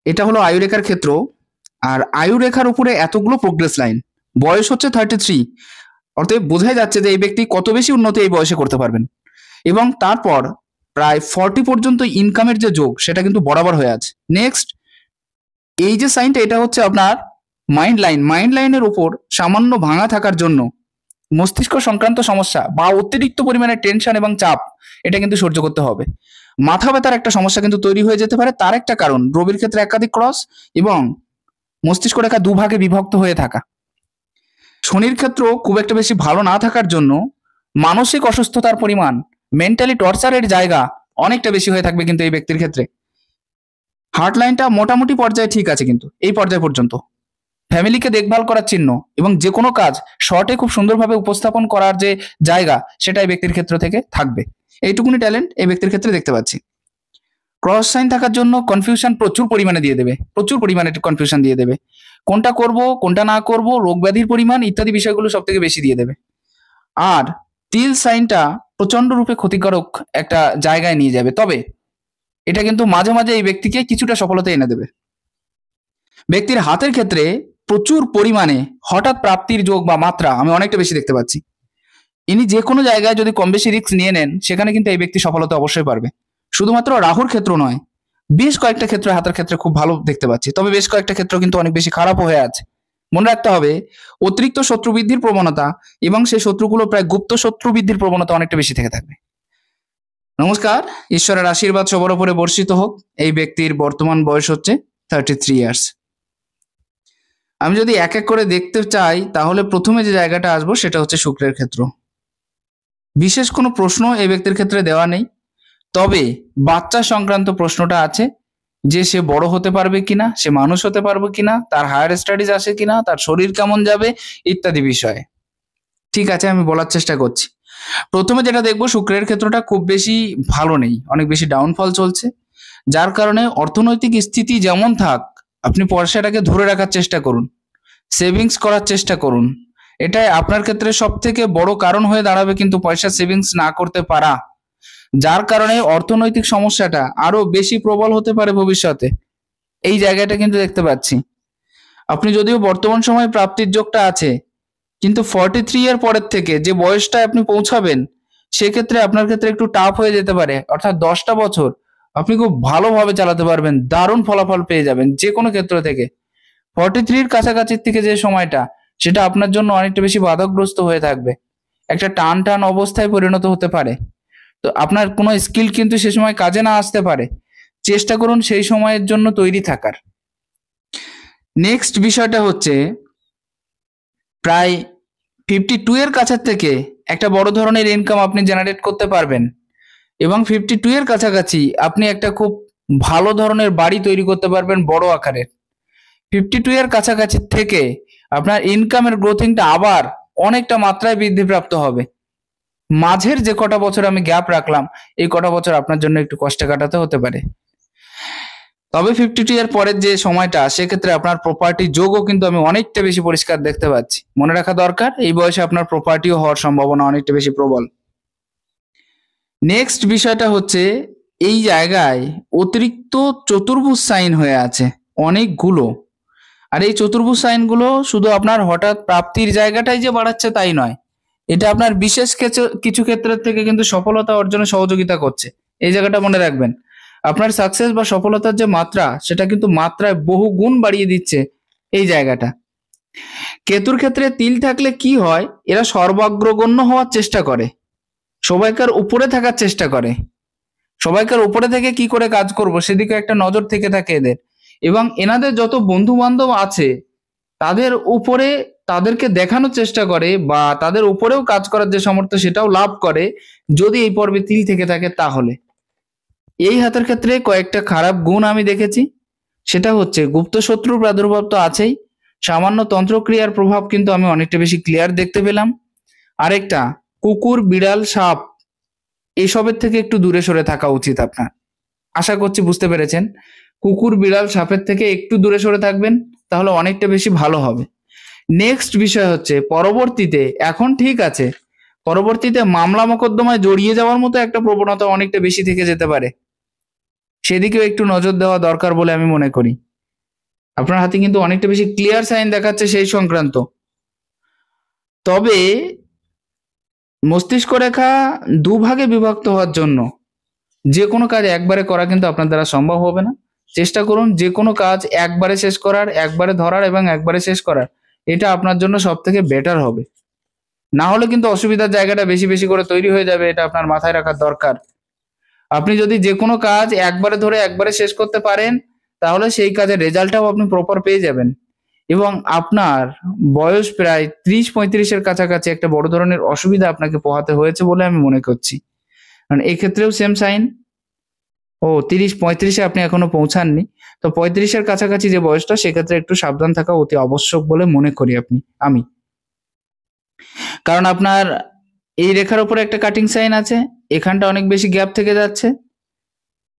এটা হলো আয়ুরেখার ক্ষেত্র। আর আয়ুরেখার উপরে এতগুলো প্রোগ্রেস লাইন, বয়স হচ্ছে 33, অতএব বোঝাই যাচ্ছে যে এই ব্যক্তি কত বেশি উন্নতি এই বয়সে করতে পারবেন। এবং তারপর প্রায় 40 পর্যন্ত ইনকামের যে যোগ সেটা কিন্তু বরাবর হয়ে আছে। নেক্সট, এই যে সাইনটা এটা হচ্ছে আপনার মাইন্ড লাইনের উপর সামান্য ভাঙা থাকার জন্য মস্তিষ্ক সংক্রান্ত সমস্যা বা অতিরিক্ত পরিমাণে টেনশন এবং চাপ এটা কিন্তু সহ্য করতে হবে। মাথা ব্যথার একটা সমস্যা কিন্তু তৈরি হয়ে যেতে পারে, তার একটা কারণ রবির ক্ষেত্রে একাধিক ক্রস এবং মস্তিষ্ক রেখা দুভাগে বিভক্ত হয়ে থাকা। শনির ক্ষেত্র খুব একটা বেশি ভালো না থাকার জন্য মানসিক অসুস্থতার পরিমাণ, মেন্টালি টর্চারের জায়গা অনেকটা বেশি হয়ে থাকবে কিন্তু এই ব্যক্তির ক্ষেত্রে। হার্ট লাইনটা মোটামুটি পর্যায়ে ঠিক আছে কিন্তু এই পর্যায় পর্যন্ত। ফ্যামিলিকে দেখভাল করার চিহ্ন এবং যে কোনো কাজ শর্টে খুব সুন্দরভাবে উপস্থাপন করার যে জায়গা সেটা এই ব্যক্তির ক্ষেত্র থেকে থাকবে। এইটুকুনি ট্যালেন্ট এই ব্যক্তির ক্ষেত্রে দেখতে পাচ্ছি। ক্রস সাইন থাকার জন্য কনফিউশন প্রচুর পরিমাণে দিয়ে দেবে, প্রচুর পরিমাণে কনফিউশন দিয়ে দেবে। কোনটা করব কোনটা না করব, রোগ ব্যাধির পরিমাণ ইত্যাদি বিষয়গুলো সব থেকে বেশি দিয়ে দেবে। আর তিল সাইনটা প্রচন্ড রূপে ক্ষতিকারক একটা জায়গায় নিয়ে যাবে, তবে এটা কিন্তু মাঝে মাঝে এই ব্যক্তিকে কিছুটা সফলতা এনে দেবে। ব্যক্তির হাতের ক্ষেত্রে প্রচুর পরিমাণে হঠাৎ প্রাপ্তির যোগ বা মাত্রা আমি অনেকটা বেশি দেখতে পাচ্ছি। ইনি যে কোনো জায়গায় যদি কম বেশি রিস্ক নিয়ে নেন সেখানে কিন্তু এই ব্যক্তি সফলতা অবশ্যই পারবে। শুধুমাত্র রাহুর ক্ষেত্র নয়, বেশ কয়েকটা ক্ষেত্রে হাতের ক্ষেত্রে খুব ভালো দেখতে পাচ্ছি, তবে বেশ কয়েকটা ক্ষেত্র কিন্তু অনেক বেশি খারাপও হয়ে আছে। মনে রাখতে হবে অতিরিক্ত শত্রু বৃদ্ধির প্রবণতা এবং সেই শত্রুগুলো প্রায় গুপ্ত শত্রু বৃদ্ধির প্রবণতা অনেকটা বেশি থেকে থাকবে। নমস্কার, ঈশ্বরের আশীর্বাদ সবার উপরে বর্ষিত হোক। এই ব্যক্তির বর্তমান বয়স হচ্ছে 33 ইয়ার্স। আমি যদি এক এক করে দেখতে চাই তাহলে প্রথমে যে জায়গাটা আসবো সেটা হচ্ছে শুক্রের ক্ষেত্র। বিশেষ কোনো প্রশ্ন এই ব্যক্তির ক্ষেত্রে দেওয়া নেই, তবে বাচ্চা সংক্রান্ত প্রশ্নটা আছে যে সে বড় হতে পারবে কিনা, সে মানুষ হতে পারবে কিনা, তার হায়ার স্টাডিজ আসে কিনা, তার শরীর কেমন যাবে ইত্যাদি বিষয়ে। ঠিক আছে, আমি বলার চেষ্টা করছি। প্রথমে যেটা দেখবো, শুক্রের ক্ষেত্রটা খুব বেশি ভালো নেই, অনেক বেশি ডাউনফল চলছে, যার কারণে অর্থনৈতিক স্থিতি যেমন থাক আপনি পয়সাটাকে ধরে রাখার চেষ্টা করুন, সেভিংস করার চেষ্টা করুন। এটাই আপনার ক্ষেত্রে সব থেকে বড় কারণ হয়ে দাঁড়াবে কিন্তু পয়সা সেভিংস না করতে পারা, যার কারণে অর্থনৈতিক সমস্যাটা আরো বেশি প্রবল হতে পারে ভবিষ্যতে। এই জায়গাটা কিন্তু দেখতে পাচ্ছি। আপনি যদিও বর্তমান সময়ে প্রাপ্তির যোগটা আছে, কিন্তু 43 এর পরের থেকে যে বয়সটা আপনি পৌঁছাবেন সেক্ষেত্রে আপনার ক্ষেত্রে একটু টাফ হয়ে যেতে পারে। অর্থাৎ 10টা বছর আপনি খুব ভালোভাবে চালাতে পারবেন, দারুণ ফলাফল পেয়ে যাবেন যে কোনো ক্ষেত্র থেকে। 43 কাছাকাছির থেকে যে সময়টা সেটা আপনার জন্য অনেকটা বেশি বাধাগ্রস্ত হয়ে থাকবে, একটা টান টান অবস্থায় পরিণত হতে পারে। তো আপনার কোনো স্কিল কিন্তু সে সময় কাজে না আসতে পারে, চেষ্টা করুন সেই সময়ের জন্য তৈরি থাকার। নেক্সট বিষয়টা হচ্ছে প্রায় 52 এর কাছের থেকে একটা বড় ধরনের ইনকাম আপনি জেনারেট করতে পারবেন এবং 52 এর কাছাকাছি আপনি একটা খুব ভালো ধরনের বাড়ি তৈরি করতে পারবেন বড় আকারের। 52 এর কাছাকাছি থেকে আপনার ইনকামের গ্রোথিংটা আবার অনেকটা মাত্রায় বৃদ্ধিপ্রাপ্ত হবে। মাঝের যে কটা বছর আমি গ্যাপ রাখলাম এই কটা বছর আপনার জন্য একটু কষ্টে কাটাতে হতে পারে, তবে 52 এর পরের যে সময়টা সেক্ষেত্রে আপনার প্রপার্টি যোগও কিন্তু আমি অনেকটা বেশি পরিষ্কার দেখতে পাচ্ছি। মনে রাখা দরকার এই বয়সে আপনার প্রপার্টিও হওয়ার সম্ভাবনা অনেকটা বেশি প্রবল। নেক্সট বিষয়টা হচ্ছে এই জায়গায় অতিরিক্ত চতুর্ভুজ সাইন হয়ে আছে অনেকগুলো, আর এই চতুর্ভুজ সাইনগুলো শুধু আপনার হঠাৎ প্রাপ্তির জায়গাটাই যে বাড়াচ্ছে তাই নয়, এটা আপনার বিশেষ কিছু ক্ষেত্রের থেকে কিন্তু সফলতা অর্জনে সহযোগিতা করছে। এই জায়গাটা মনে রাখবেন, আপনার সাকসেস বা সফলতার যে মাত্রা সেটা কিন্তু মাত্রায় বহু গুণ বাড়িয়ে দিচ্ছে এই জায়গাটা। কেতুর ক্ষেত্রে তিল থাকলে কি হয়, এরা সর্বাগ্রগণ্য হওয়ার চেষ্টা করে, সবাইকার উপরে থাকার চেষ্টা করে, সবাইকার উপরে থেকে কি করে কাজ করব সেদিকে একটা নজর থেকে থাকে এদের, এবং এনাদের যত বন্ধু বান্ধব আছে তাদের উপরে তাদেরকে দেখানোর চেষ্টা করে বা তাদের উপরেও কাজ করার যে সামর্থ্য সেটাও লাভ করে যদি এই পর্বে তিল থেকে থাকে তাহলে। এই হাতের ক্ষেত্রে কয়েকটা খারাপ গুণ আমি দেখেছি, সেটা হচ্ছে গুপ্ত শত্রুর প্রাদুর্ভাব তো আছেই, সামান্য তন্ত্রক্রিয়ার প্রভাব কিন্তু আমি অনেকটা বেশি ক্লিয়ার দেখতে পেলাম। আরেকটা, কুকুর বিড়াল সাপ এসবের থেকে একটু দূরে সরে থাকা উচিত আপনার। আশা করছি বুঝতে পেরেছেন, কুকুর বিড়াল সাপের থেকে একটু দূরে সরে থাকবেন তাহলে অনেকটা বেশি ভালো হবে। নেক্সট বিষয় হচ্ছে পরবর্তীতে, এখন ঠিক আছে, পরবর্তীতে মামলা মোকদ্দমায় জড়িয়ে যাওয়ার মতো একটা প্রবণতা অনেকটা বেশি থেকে যেতে পারে, সেদিকেও একটু নজর দেওয়া দরকার বলে আমি মনে করি। আপনার হাতে কিন্তু অনেকটা বেশি ক্লিয়ার সাইন দেখাচ্ছে সেই সংক্রান্ত। তবে মস্তিষ্ক রেখা দুভাগে বিভক্ত হওয়ার জন্য যে কোনো কাজ একবারে করা কিন্তু আপনার দ্বারা সম্ভব হবে না। চেষ্টা করুন যে কোনো কাজ একবারে শেষ করার, একবারে ধরার এবং একবারে শেষ করার। এটা আপনার জন্য সব থেকে বেটার হবে। না হলে কিন্তু অসুবিধার জায়গাটা বেশি বেশি করে তৈরি হয়ে যাবে, এটা আপনার মাথায় রাখার দরকার। আপনি যদি যে কোনো কাজ একবারে ধরে একবারে শেষ করতে পারেন, তাহলে সেই কাজের রেজাল্টটাও আপনি প্রপার পেয়ে যাবেন। এবং আপনার বয়স প্রায় 30-35-এর কাছাকাছি একটা বড় ধরনের অসুবিধা আপনাকে পোহাতে হয়েছে বলে আমি মনে করছি। কারণ এক্ষেত্রেও সেম সাইন। ও 30-35-এ আপনি এখনো পৌঁছাননি, তো 35-এর কাছাকাছি যে বয়সটা, সেক্ষেত্রে একটু সাবধান থাকা অতি আবশ্যক বলে মনে করি আমি। কারণ আপনার এই রেখার উপরে একটা কাটিং সাইন আছে, এখানটা অনেক বেশি গ্যাপ থেকে যাচ্ছে,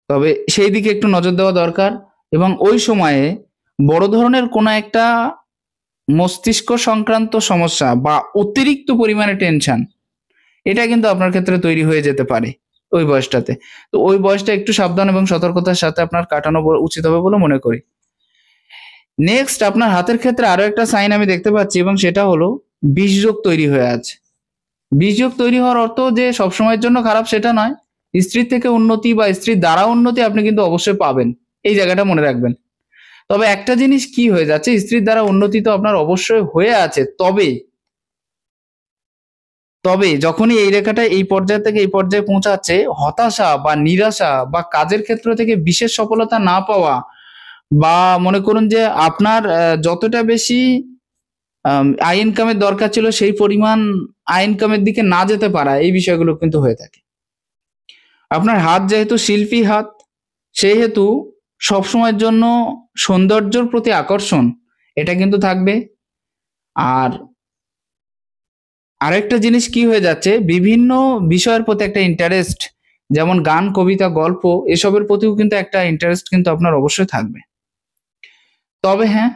তবে সেই দিকে একটু নজর দেওয়া দরকার। এবং ওই সময়ে বড় ধরনের কোনো একটা মস্তিষ্ক সংক্রান্ত সমস্যা বা অতিরিক্ত পরিমাণে টেনশন, এটা কিন্তু আপনার ক্ষেত্রে তৈরি হয়ে যেতে পারে ওই বয়সটাতে। তো ওই বয়সটা একটু সাবধান এবং সতর্কতার সাথে আপনার কাটানো উচিত হবে বলে মনে করি। নেক্সট, আপনার হাতের ক্ষেত্রে আরো একটা সাইন আমি দেখতে পাচ্ছি, এবং সেটা হলো বিষযোগ তৈরি হয়ে আছে। বিষযোগ তৈরি হওয়ার অর্থ যে সবসময়ের জন্য খারাপ সেটা নয়। স্ত্রীর থেকে উন্নতি বা স্ত্রীর দ্বারা উন্নতি আপনি কিন্তু অবশ্যই পাবেন, এই জায়গাটা মনে রাখবেন। তবে একটা জিনিস কি হয়ে যাচ্ছে, স্ত্রীর দ্বারা উন্নতি তো আপনার অবশ্যই হয়ে আছে, তবে তবে যখনই এই রেখাটা এই পর্যায় থেকে এই পর্যায়ে পৌঁছাচ্ছে, হতাশা বা নিরাশা বা কাজের ক্ষেত্র থেকে বিশেষ সফলতা না পাওয়া, বা মনে করুন যে আপনার যতটা বেশি আয় ইনকামের দরকার ছিল সেই পরিমাণ আয় ইনকামের দিকে না যেতে পারা, এই বিষয়গুলো কিন্তু হয়ে থাকে। আপনার হাত যেহেতু শিল্পী হাত, সেহেতু সবসময়ের জন্য সৌন্দর্যের প্রতি আকর্ষণ এটা কিন্তু থাকবে। আর আরেকটা জিনিস কি হয়ে যাচ্ছে, বিভিন্ন বিষয়ের প্রতি একটা ইন্টারেস্ট, যেমন গান, কবিতা, গল্প, এসবের প্রতিও কিন্তু একটা ইন্টারেস্ট কিন্তু আপনার অবশ্যই থাকবে। তবে হ্যাঁ,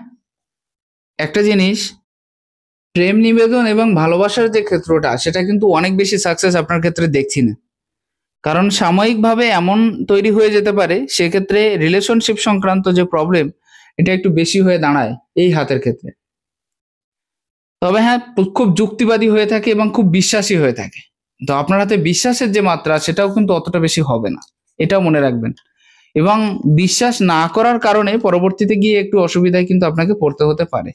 একটা জিনিস, প্রেম নিবেদন এবং ভালোবাসার যে ক্ষেত্রটা, সেটা কিন্তু অনেক বেশি সাকসেস আপনার ক্ষেত্রে দেখছি না। কারণ সাময়িকভাবে এমন তৈরি হয়ে যেতে পারে, সেক্ষেত্রে রিলেশনশিপ সংক্রান্ত যে প্রবলেম, এটা একটু বেশি হয়ে দাঁড়ায় এই হাতের ক্ষেত্রে। তবে হ্যাঁ, খুব যুক্তিবাদী হয়ে থাকে এবং খুব বিশ্বাসী হয়ে থাকে। তো আপনার হাতে বিশ্বাসের যে মাত্রা, সেটাও কিন্তু অতটা বেশি হবে না, এটাও মনে রাখবেন। এবং বিশ্বাস না করার কারণে পরবর্তীতে গিয়ে একটু অসুবিধায় কিন্তু আপনাকে পড়তে হতে পারে।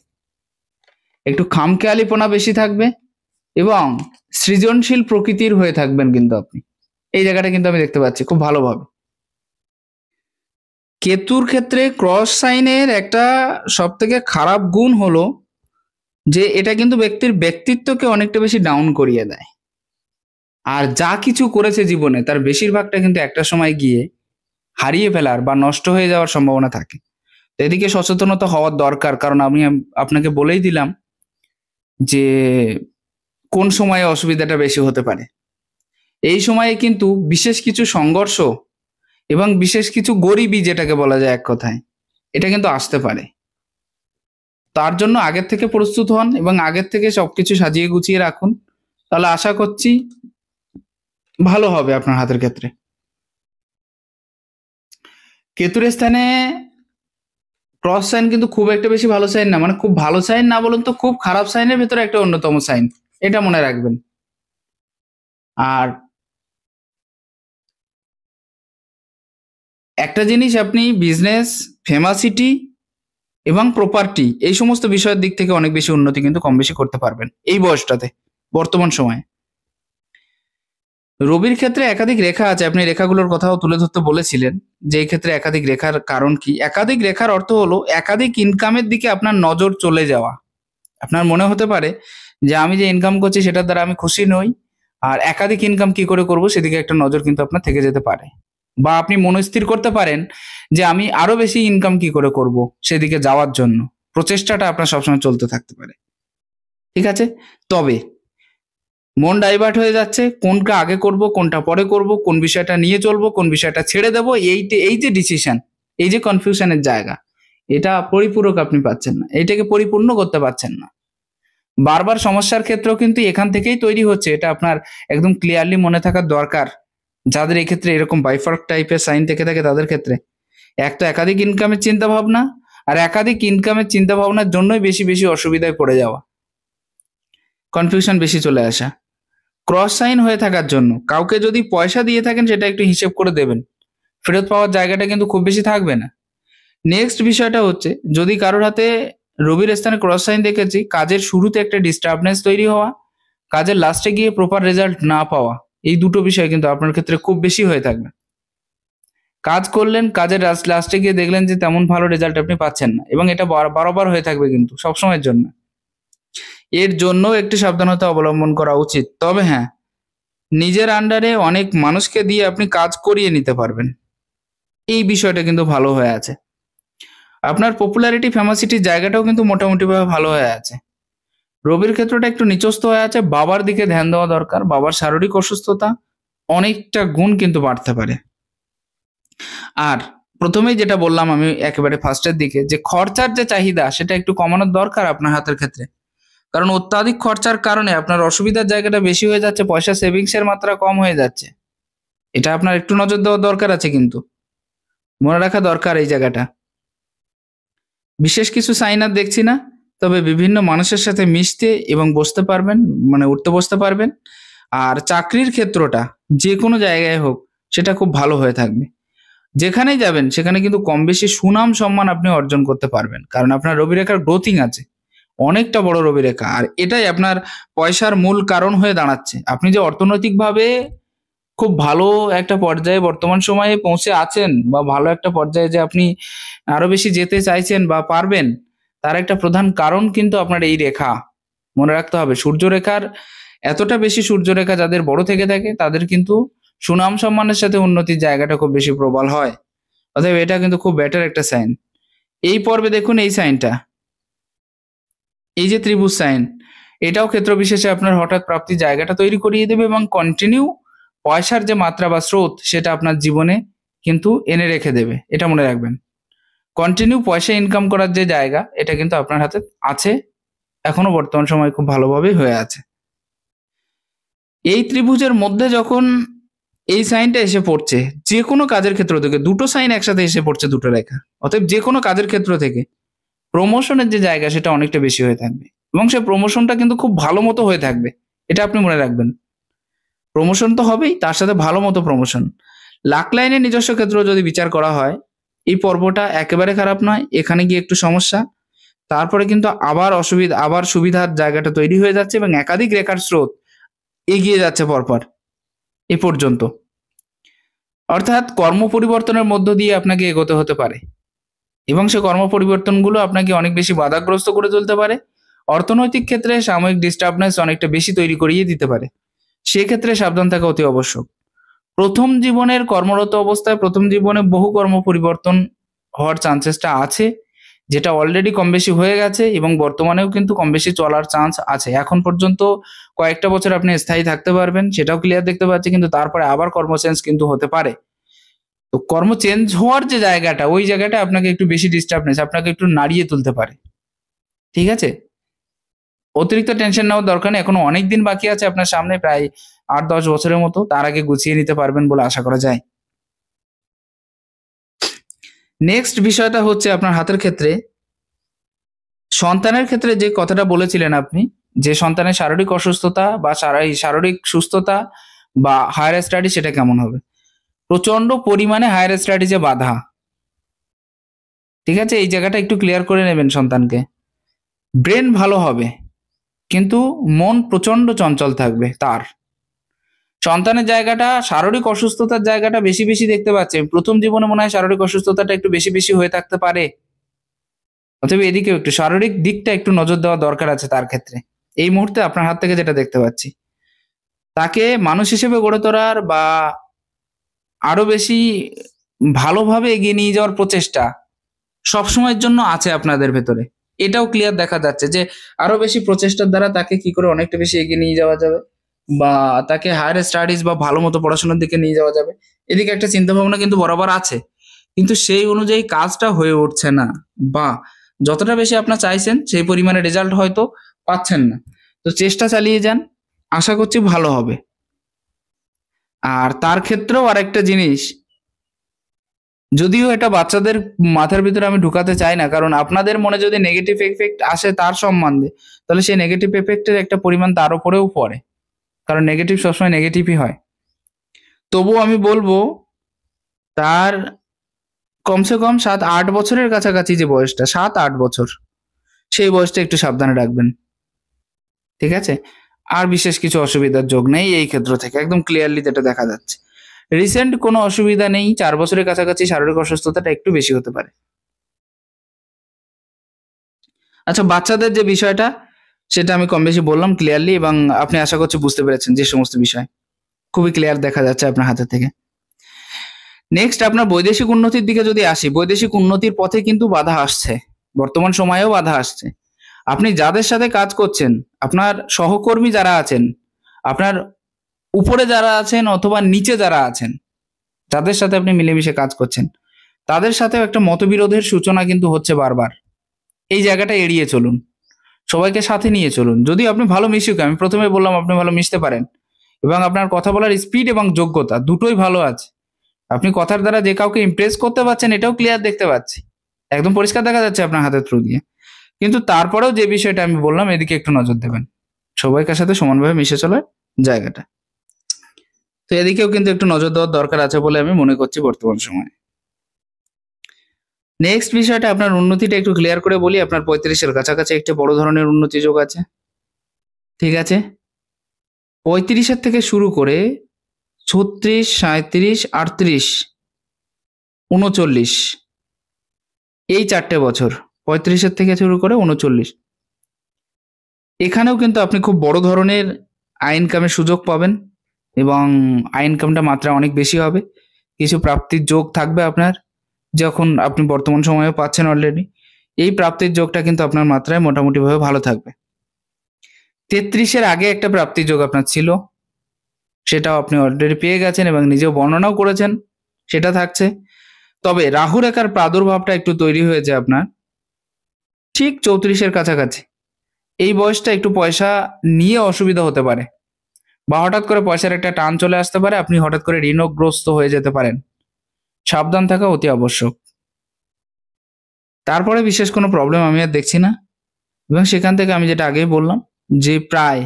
একটু খামখেয়ালিপনা বেশি থাকবে এবং সৃজনশীল প্রকৃতির হয়ে থাকবেন কিন্তু আপনি, এই জায়গাটা কিন্তু আমি দেখতে পাচ্ছি খুব ভালোভাবে। কেতুর ক্ষেত্রে ক্রস সাইনের একটা সব থেকে খারাপ গুণ হলো যে এটা কিন্তু ব্যক্তির ব্যক্তিত্বকে অনেকটা বেশি ডাউন করিয়ে দেয়। আর যা কিছু করেছে জীবনে, তার বেশিরভাগটা কিন্তু একটা সময় গিয়ে হারিয়ে ফেলার বা নষ্ট হয়ে যাওয়ার সম্ভাবনা থাকে। তো এদিকে সচেতনতা হওয়ার দরকার, কারণ আমি আপনাকে বলেই দিলাম যে কোন সময়ে অসুবিধাটা বেশি হতে পারে। এই সময়ে কিন্তু বিশেষ কিছু সংঘর্ষ এবং বিশেষ কিছু গরিবি, যেটাকে বলা যায় এক কথায়, এটা কিন্তু আসতে পারে। তার জন্য আগের থেকে প্রস্তুত হন এবং আগের থেকে সবকিছু সাজিয়ে গুছিয়ে রাখুন, তাহলে আশা করছি ভালো হবে আপনার হাতের ক্ষেত্রে। কেতুর স্থানে ক্রস সাইন কিন্তু খুব একটা বেশি ভালো সাইন না, মানে খুব ভালো সাইন না বলুন তো, খুব খারাপ সাইনের ভেতরে একটা অন্যতম সাইন, এটা মনে রাখবেন। আর একটা জিনিস, আপনি বিজনেস, ফেমাসিটি এবং প্রপার্টি, এই সমস্ত বিষয়ের দিক থেকে অনেক বেশি উন্নতি কিন্তু কম বেশি করতে পারবেন এই বয়সটাতে, বর্তমান সময়ে। রবির ক্ষেত্রে একাধিক রেখা আছে, আপনি রেখাগুলোর কথাও তুলে ধরতে বলেছিলেন যে এই ক্ষেত্রে একাধিক রেখার কারণ কি। একাধিক রেখার অর্থ হলো একাধিক ইনকামের দিকে আপনার নজর চলে যাওয়া। আপনার মনে হতে পারে যে আমি যে ইনকাম করছি সেটার দ্বারা আমি খুশি নই, আর একাধিক ইনকাম কি করে করব সেদিকে একটা নজর কিন্তু আপনার থেকে যেতে পারে। বা আপনি মনস্থির করতে পারেন যে আমি আরো বেশি ইনকাম কি করে করব, সেদিকে যাওয়ার জন্য প্রচেষ্টাটা আপনার সবসময় চলতে থাকতে পারে। ঠিক আছে, তবে মন ডাইভার্ট হয়ে যাচ্ছে, কোনটা আগে করব, কোনটা পরে করব, কোন বিষয়টা নিয়ে চলবো, কোন বিষয়টা ছেড়ে দেবো, এই যে ডিসিশন, এই যে কনফিউশনের জায়গা, এটা পরিপূরক আপনি পাচ্ছেন না, এইটাকে পরিপূর্ণ করতে পারছেন না। বারবার সমস্যার ক্ষেত্রেও কিন্তু এখান থেকেই তৈরি হচ্ছে, এটা আপনার একদম ক্লিয়ারলি মনে থাকার দরকার। যাদের এক্ষেত্রে এরকম বাইফার্ক টাইপের সাইন থেকে থাকে তাদের ক্ষেত্রে, এক তো একাধিক ইনকামের চিন্তা ভাবনা, আর একাধিক ইনকামের চিন্তা ভাবনার জন্যই বেশি বেশি অসুবিধায় পড়ে যাওয়া, কনফিউশন বেশি চলে আসা। ক্রস সাইন হয়ে থাকার জন্য কাউকে যদি পয়সা দিয়ে থাকেন সেটা একটু হিসেব করে দেবেন, ফেরত পাওয়ার জায়গাটা কিন্তু খুব বেশি থাকবে না। নেক্সট বিষয়টা হচ্ছে, যদি কারোর হাতে রবির স্থানে ক্রস সাইন দেখেছি, কাজের শুরুতে একটা ডিস্টার্বনেস তৈরি হওয়া, কাজের লাস্টে গিয়ে প্রপার রেজাল্ট না পাওয়া, এই দুটো বিষয় কিন্তু আপনার ক্ষেত্রে খুব বেশি হয়ে থাকবে। কাজ করলেন, কাজের লাস্টে গিয়ে দেখলেন যে তেমন ভালো রেজাল্ট আপনি পাচ্ছেন না, এবং এটা বারবার হয়ে থাকবে কিন্তু সবসময়ের জন্য। এর জন্য একটি সাবধানতা অবলম্বন করা উচিত। তবে হ্যাঁ, নিজের আন্ডারে অনেক মানুষকে দিয়ে আপনি কাজ করিয়ে নিতে পারবেন, এই বিষয়টা কিন্তু ভালো হয়ে আছে। আপনার পপুলারিটি ফেমাসিটির জায়গাটাও কিন্তু মোটামুটিভাবে ভালো হয়ে আছে। রবির ক্ষেত্রটা একটু নিচস্থ হয়ে আছে, বাবার দিকে ধ্যান দেওয়া দরকার। বাবার শারীরিক অসুস্থতা অনেকটা গুণ কিন্তু বাড়তে পারে। আর প্রথমেই যেটা বললাম আমি একেবারে ফার্স্টের দিকে, যে খরচার যে চাহিদা সেটা একটু কমানোর দরকার আপনার হাতের ক্ষেত্রে, কারণ অত্যাধিক খরচার কারণে আপনার অসুবিধার জায়গাটা বেশি হয়ে যাচ্ছে, পয়সা সেভিংসের মাত্রা কম হয়ে যাচ্ছে। এটা আপনার একটু নজর দেওয়ার দরকার আছে, কিন্তু মনে রাখা দরকার এই জায়গাটা। বিশেষ কিছু সাইন আর দেখছি না, তবে বিভিন্ন মানুষের সাথে মিশতে এবং বসতে পারবেন, মানে উঠতে বসতে পারবেন। আর চাকরির ক্ষেত্রটা যে কোনো জায়গায় হোক সেটা খুব ভালো হয়ে থাকবে। যেখানেই যাবেন সেখানে কিন্তু কম বেশি সুনাম সম্মান আপনি অর্জন করতে পারবেন, কারণ আপনার রবি রেখার গ্রোথিং আছে, অনেকটা বড় রবি রেখা। আর এটাই আপনার পয়সার মূল কারণ হয়ে দাঁড়াচ্ছে। আপনি যে অর্থনৈতিকভাবে খুব ভালো একটা পর্যায়ে বর্তমান সময়ে পৌঁছে আছেন, বা ভালো একটা পর্যায়ে যে আপনি আরো বেশি যেতে চাইছেন বা পারবেন, তার একটা প্রধান কারণ কিন্তু আপনার এই রেখা। মনে রাখতে হবে, সূর্যরেখার এতটা বেশি সূর্যরেখা যাদের বড় থেকে থাকে তাদের কিন্তু সুনাম সম্মানের সাথে উন্নতির জায়গাটা খুব বেশি প্রবল হয়। অতএব এটা কিন্তু খুব বেটার একটা সাইন। এই পর্বে দেখুন এই সাইনটা, এই যে ত্রিভুজ সাইন, এটাও ক্ষেত্র বিশেষে আপনার হঠাৎ প্রাপ্তির জায়গাটা তৈরি করিয়ে দেবে, এবং কন্টিনিউ পয়সার যে মাত্রা বা স্রোত সেটা আপনার জীবনে কিন্তু এনে রেখে দেবে। এটা মনে রাখবেন, কন্টিনিউ পয়সা ইনকাম করার যে জায়গা এটা কিন্তু আপনার হাতে আছে, এখনো বর্তমান সময় খুব ভালোভাবেই হয়ে আছে। এই ত্রিভুজের মধ্যে যখন এই সাইনটা এসে পড়ছে, যে কোনো কাজের ক্ষেত্র থেকে দুটো সাইন একসাথে এসে পড়ছে, দুটো রেখা, অতএব যে কোনো কাজের ক্ষেত্র থেকে প্রমোশনের যে জায়গা সেটা অনেকটা বেশি হয়ে থাকবে, এবং সে প্রমোশনটা কিন্তু খুব ভালো মতো হয়ে থাকবে। এটা আপনি মনে রাখবেন, প্রমোশন তো হবেই, তার সাথে ভালো মতো প্রমোশন। লাক লাইনের নিজস্ব ক্ষেত্র যদি বিচার করা হয়, এই পর্বটা একেবারে খারাপ নয়। এখানে গিয়ে একটু সমস্যা, তারপরে কিন্তু আবার সুবিধার জায়গাটা তৈরি হয়ে যাচ্ছে, এবং একাধিক রেখার স্রোত এগিয়ে যাচ্ছে পরপর এ পর্যন্ত। অর্থাৎ কর্ম পরিবর্তনের মধ্য দিয়ে আপনাকে এগোতে হতে পারে, এবং সে কর্ম পরিবর্তনগুলো আপনাকে অনেক বেশি বাধাগ্রস্ত করে তুলতে পারে। অর্থনৈতিক ক্ষেত্রে সাময়িক ডিস্টার্বনেস অনেকটা বেশি তৈরি করিয়ে দিতে পারে, সেক্ষেত্রে সাবধান থাকা অতি আবশ্যক। প্রথম জীবনের কর্মরত অবস্থায় প্রথম জীবনে বহু কর্ম পরিবর্তন হওয়ার চান্সেসটা আছে, যেটা অলরেডি কম বেশি হয়ে গেছে, এবং বর্তমানেও কিন্তু কম বেশি চলার চান্স আছে। এখন পর্যন্ত কয়েকটা বছর আপনি স্থায়ী থাকতে পারবেন, সেটাও ক্লিয়ার দেখতে পাচ্ছি, কিন্তু তারপরে আবার কর্ম চেঞ্জ কিন্তু হতে পারে। তো কর্ম চেঞ্জ হওয়ার যে জায়গাটা, ওই জায়গাটা আপনাকে একটু বেশি ডিস্টার্বনেস আপনাকে একটু নাড়িয়ে তুলতে পারে। ঠিক আছে, অতিরিক্ত টেনশন নেওয়ার দরকার নেই, এখনো অনেক দিন বাকি আছে আপনার সামনে, প্রায় 8-10 বছরের মতো। তার আগে গুছিয়ে নিতে পারবেন বলে আশা করা যায়। নেক্সট বিষয়টা হচ্ছে আপনার হাতের ক্ষেত্রে, সন্তানের ক্ষেত্রে যে কথাটা বলেছিলেন আপনি, যে সন্তানের শারীরিক অসুস্থতা বা শারীরিক সুস্থতা বা হায়ার স্টাডি সেটা কেমন হবে। প্রচন্ড পরিমাণে হায়ার স্টাডিজে বাধা। ঠিক আছে, এই জায়গাটা একটু ক্লিয়ার করে নেবেন সন্তানকে। ব্রেন ভালো হবে, কিন্তু মন প্রচন্ড চঞ্চল থাকবে তার। সন্তানের জায়গাটা, শারীরিক অসুস্থতার জায়গাটা বেশি বেশি দেখতে পাচ্ছে। প্রথম জীবনে মনে হয় শারীরিক অসুস্থতাটা একটু বেশি বেশি হয়ে থাকতে পারে, অথবা এদিকেও একটু শারীরিক দিকটা একটু নজর দেওয়া দরকার আছে তার ক্ষেত্রে। এই মুহূর্তে আপনার হাত থেকে যেটা দেখতে পাচ্ছি, তাকে মানুষ হিসেবে গড়ে তোলার বা আরো বেশি ভালোভাবে এগিয়ে নিয়ে যাওয়ার প্রচেষ্টা সবসময়ের জন্য আছে আপনাদের ভেতরে। এটাও ক্লিয়ার দেখা যাচ্ছে যে আরো বেশি প্রচেষ্টার দ্বারা তাকে কি করে অনেকটা বেশি এগিয়ে নিয়ে যাওয়া যাবে, বা তাকে হায়ার স্টাডিজ বা ভালো মতো পড়াশোনার দিকে নিয়ে যাওয়া যাবে, এদিকে একটা চিন্তা ভাবনা কিন্তু বরাবর আছে। কিন্তু সেই অনুযায়ী কাজটা হয়ে উঠছে না, বা যতটা বেশি আপনার চাইছেন সেই পরিমাণে রেজাল্ট হয়তো পাচ্ছেন না। তো চেষ্টা চালিয়ে যান, আশা করছি ভালো হবে। আর তার ক্ষেত্রেও আরেকটা জিনিস, যদিও এটা বাচ্চাদের মাথার ভিতরে আমি ঢুকাতে চাই না, কারণ আপনাদের মনে যদি নেগেটিভ এফেক্ট আসে তার সম্বন্ধে, তাহলে সেই নেগেটিভ এফেক্টের একটা পরিমাণ তার উপরেও পড়ে, কারণ নেগেটিভ সবসময় নেগেটিভই হয়। তবুও আমি বলবো তার কমসে কম 7-8 বছরের কাছাকাছি যে বয়সটা, 7-8 বছর, সেই বয়সটা একটু সাবধানে রাখবেন, ঠিক আছে? আর বিশেষ কিছু অসুবিধার যোগ নেই এই ক্ষেত্র থেকে, একদম ক্লিয়ারলি যেটা দেখা যাচ্ছে। রিসেন্ট কোনো অসুবিধা নেই, 4 বছরের কাছাকাছি শারীরিক অসুস্থতাটা একটু বেশি হতে পারে। আচ্ছা, বাচ্চাদের যে বিষয়টা, সেটা আমি কম বেশি বললাম ক্লিয়ারলি, এবং আপনি আশা করছি বুঝতে পেরেছেন যে সমস্ত বিষয় খুবই ক্লিয়ার দেখা যাচ্ছে আপনার হাতে থেকে। নেক্সট, আপনার বৈদেশিক উন্নতির দিকে যদি আসি, বৈদেশিক উন্নতির পথে কিন্তু বাধা আসছে, বর্তমান সময়েও বাধা আসছে। আপনি যাদের সাথে কাজ করছেন, আপনার সহকর্মী যারা আছেন, আপনার উপরে যারা আছেন অথবা নিচে যারা আছেন, যাদের সাথে আপনি মিলেমিশে কাজ করছেন, তাদের সাথেও একটা মতবিরোধের সূচনা কিন্তু হচ্ছে বারবার। এই জায়গাটা এড়িয়ে চলুন, সবাইকে সাথে নিয়ে চলুন। যদি আপনি ভালো মিশুক, আমি প্রথমে বললাম আপনি ভালো মিশতে পারেন, এবং আপনার কথা বলার স্পিড এবং যোগ্যতা দুটোই ভালো আছে। আপনি কথার দ্বারা যে কাউকে ইমপ্রেস করতে পারছেন, এটাও ক্লিয়ার দেখতে পাচ্ছি, একদম পরিষ্কার দেখা যাচ্ছে আপনার হাতের থ্রু দিয়ে। কিন্তু তারপরেও যে বিষয়টা আমি বললাম, এদিকে একটু নজর দেবেন, সবাইকার সাথে সমানভাবে মিশে চলার জায়গাটা। তো এদিকেও কিন্তু একটু নজর দেওয়ার দরকার আছে বলে আমি মনে করছি বর্তমান সময়ে। নেক্সট বিষয়টা, আপনার উন্নতিটা একটু ক্লিয়ার করে বলি। আপনার 35-এর কাছাকাছি একটা বড় ধরনের উন্নতি যোগ আছে, ঠিক আছে? 35-এর থেকে শুরু করে 36, 37, 38, 39, এই 4টে বছর, 35-এর থেকে শুরু করে 39, এখানেও কিন্তু আপনি খুব বড় ধরনের আয় ইনকামের সুযোগ পাবেন, এবং আয় ইনকামটা মাত্রা অনেক বেশি হবে। কিছু প্রাপ্তির যোগ থাকবে আপনার, যখন আপনি বর্তমান সময়ে পাচ্ছেন অলরেডি। এই প্রাপ্তির যোগটা কিন্তু আপনার মাত্রায় মোটামুটিভাবে ভালো থাকবে। 33-এর আগে একটা প্রাপ্তির যোগ আপনার ছিল, সেটাও আপনি অলরেডি পেয়ে গেছেন এবং নিজেও বর্ণনাও করেছেন, সেটা থাকছে। তবে রাহু রেখার প্রাদুর্ভাবটা একটু তৈরি হয়েছে আপনার ঠিক 34-এর কাছাকাছি। এই বয়সটা একটু পয়সা নিয়ে অসুবিধা হতে পারে, বা হঠাৎ করে পয়সার একটা টান চলে আসতে পারে, আপনি হঠাৎ করে ঋণগ্রস্ত হয়ে যেতে পারেন। সাবধান থাকা অতি আবশ্যক। তারপরে বিশেষ কোনো প্রবলেম আমি আর দেখছি না, এবং সেখান থেকে আমি যেটা আগেই বললাম, যে প্রায়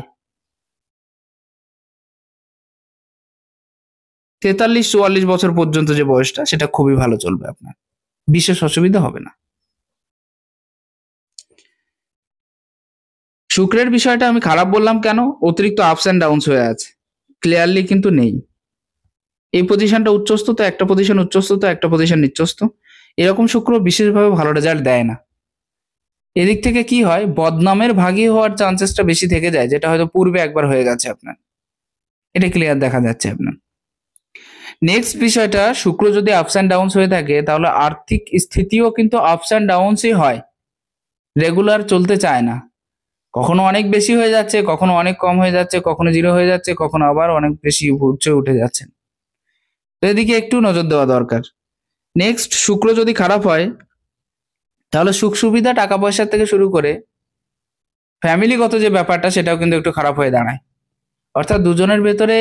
43-44 বছর পর্যন্ত যে বয়সটা, সেটা খুবই ভালো চলবে আপনার, বিশেষ অসুবিধা হবে না। শুক্রের বিষয়টা আমি খারাপ বললাম কেন? অতিরিক্ত আপস অ্যান্ড ডাউনস হয়ে আছে, ক্লিয়ারলি কিন্তু নেই। এই পজিশনটা উচ্চস্থ, তো একটা পজিশন উচ্চস্থ, তো একটা পজিশন নিচস্থ, এরকম শুক্র বিশেষভাবে ভালো রেজাল্ট দেয় না। এদিক থেকে কি হয়, বদনামের ভাগী হওয়ার চান্সেসটা বেশি থেকে যায়, যেটা হয়তো পূর্বে একবার হয়ে গেছে আপনার, এটা ক্লিয়ার দেখা যাচ্ছে আপনার। নেক্সট বিষয়টা, শুক্র যদি আপস অ্যান্ড ডাউনস হয়ে থাকে, তাহলে আর্থিক স্থিতিও কিন্তু আপস অ্যান্ড ডাউনসই হয়, রেগুলার চলতে চায় না। কখনো অনেক বেশি হয়ে যাচ্ছে, কখনো অনেক কম হয়ে যাচ্ছে, কখনো জিরো হয়ে যাচ্ছে, কখনো আবার অনেক বেশি উচ্চ উঠে যাচ্ছে। তো এদিকে একটু নজর দেওয়া দরকার। নেক্সট, শুক্র যদি খারাপ হয়, তাহলে সুখ সুবিধা, টাকা পয়সা থেকে শুরু করে ফ্যামিলিগত যে ব্যাপারটা, সেটাও কিন্তু একটু খারাপ হয়ে দাঁড়ায়। অর্থাৎ দুজনের ভেতরে